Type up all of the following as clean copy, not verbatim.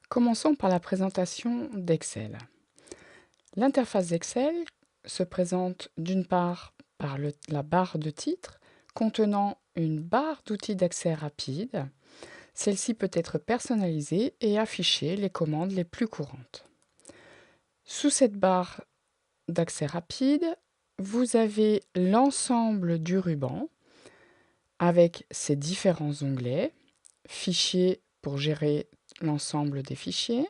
Commençons par la présentation d'Excel. L'interface d'Excel se présente d'une part par la barre de titre contenant une barre d'outils d'accès rapide. Celle-ci peut être personnalisée et afficher les commandes les plus courantes. Sous cette barre d'accès rapide, vous avez l'ensemble du ruban avec ses différents onglets, fichiers pour gérer l'ensemble des fichiers,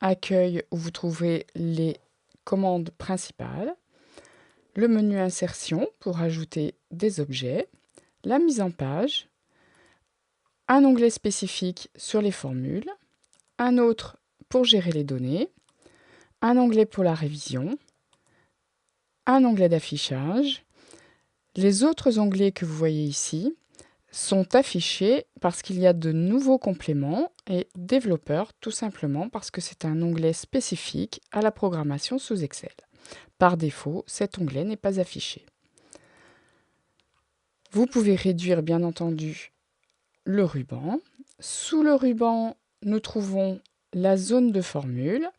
accueil où vous trouvez les commandes principales, le menu insertion pour ajouter des objets, la mise en page, un onglet spécifique sur les formules, un autre pour gérer les données, un onglet pour la révision, un onglet d'affichage. Les autres onglets que vous voyez ici sont affichés parce qu'il y a de nouveaux compléments et développeurs, tout simplement parce que c'est un onglet spécifique à la programmation sous Excel. Par défaut, cet onglet n'est pas affiché. Vous pouvez réduire, bien entendu, le ruban. Sous le ruban, nous trouvons la zone de formule,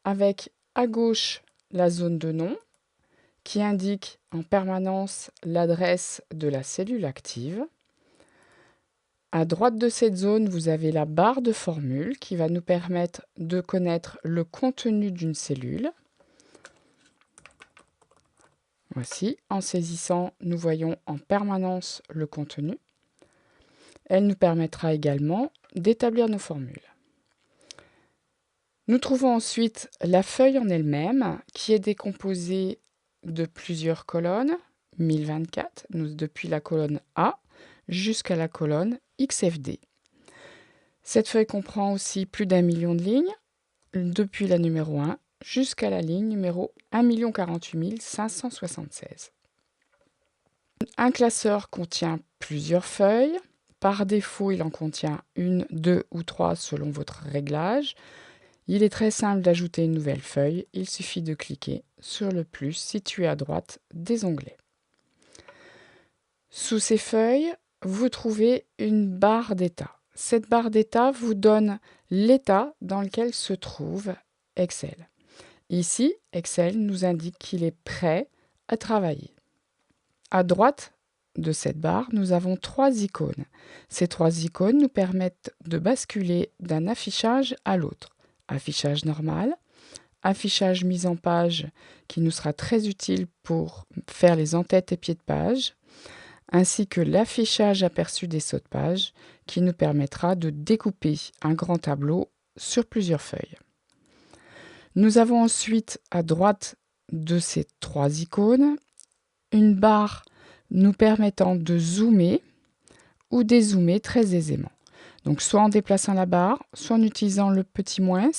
avec à gauche la zone de nom, qui indique en permanence l'adresse de la cellule active. À droite de cette zone, vous avez la barre de formule qui va nous permettre de connaître le contenu d'une cellule. Voici, en saisissant, nous voyons en permanence le contenu. Elle nous permettra également d'établir nos formules. Nous trouvons ensuite la feuille en elle-même qui est décomposée de plusieurs colonnes, 1024, depuis la colonne A jusqu'à la colonne XFD. Cette feuille comprend aussi plus d'1 million de lignes, depuis la numéro 1 jusqu'à la ligne numéro 1 048 576. Un classeur contient plusieurs feuilles. Par défaut, il en contient une, deux ou trois selon votre réglage. Il est très simple d'ajouter une nouvelle feuille. Il suffit de cliquer sur le plus situé à droite des onglets. Sous ces feuilles, vous trouvez une barre d'état. Cette barre d'état vous donne l'état dans lequel se trouve Excel. Ici, Excel nous indique qu'il est prêt à travailler. À droite de cette barre, nous avons trois icônes. Ces trois icônes nous permettent de basculer d'un affichage à l'autre. Affichage normal, affichage mise en page qui nous sera très utile pour faire les en-têtes et pieds de page, ainsi que l'affichage aperçu des sauts de page qui nous permettra de découper un grand tableau sur plusieurs feuilles. Nous avons ensuite à droite de ces trois icônes une barre nous permettant de zoomer ou dézoomer très aisément. Donc soit en déplaçant la barre, soit en utilisant le petit moins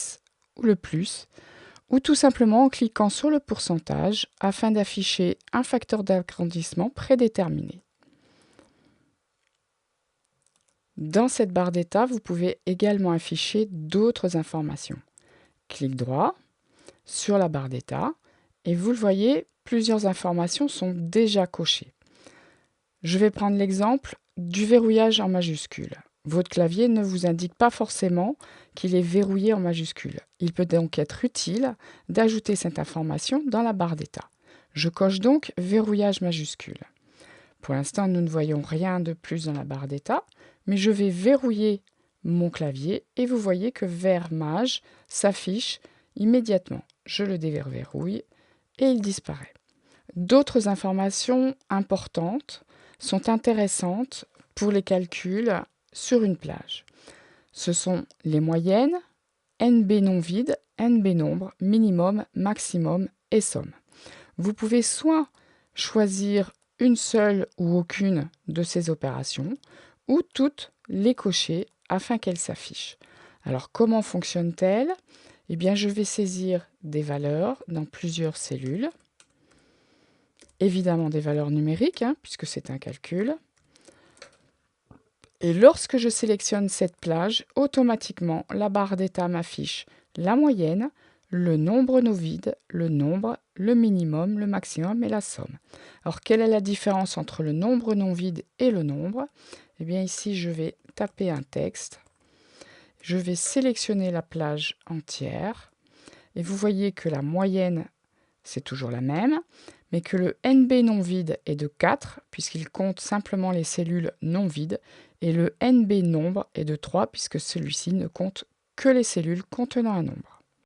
ou le plus, ou tout simplement en cliquant sur le pourcentage afin d'afficher un facteur d'agrandissement prédéterminé. Dans cette barre d'état, vous pouvez également afficher d'autres informations. Clic droit sur la barre d'état et vous le voyez, plusieurs informations sont déjà cochées. Je vais prendre l'exemple du verrouillage en majuscule. Votre clavier ne vous indique pas forcément qu'il est verrouillé en majuscule. Il peut donc être utile d'ajouter cette information dans la barre d'état. Je coche donc verrouillage majuscule. Pour l'instant, nous ne voyons rien de plus dans la barre d'état, mais je vais verrouiller mon clavier et vous voyez que vert mage s'affiche immédiatement. Je le déverrouille et il disparaît. D'autres informations importantes sont intéressantes pour les calculs sur une plage. Ce sont les moyennes, NB non vide, NB nombre, minimum, maximum et somme. Vous pouvez soit choisir une seule ou aucune de ces opérations, ou toutes les cocher afin qu'elles s'affichent. Alors comment fonctionne-t-elle ? Eh bien, je vais saisir des valeurs dans plusieurs cellules. Évidemment des valeurs numériques, puisque c'est un calcul. Et lorsque je sélectionne cette plage, automatiquement, la barre d'état m'affiche la moyenne, le nombre non vide, le nombre, le minimum, le maximum et la somme. Alors, quelle est la différence entre le nombre non vide et le nombre ? Eh bien, ici, je vais taper un texte Je vais sélectionner la plage entière et vous voyez que la moyenne, c'est toujours la même, mais que le NB non vide est de 4 puisqu'il compte simplement les cellules non vides et le NB nombre est de 3 puisque celui-ci ne compte que les cellules contenant un nombre.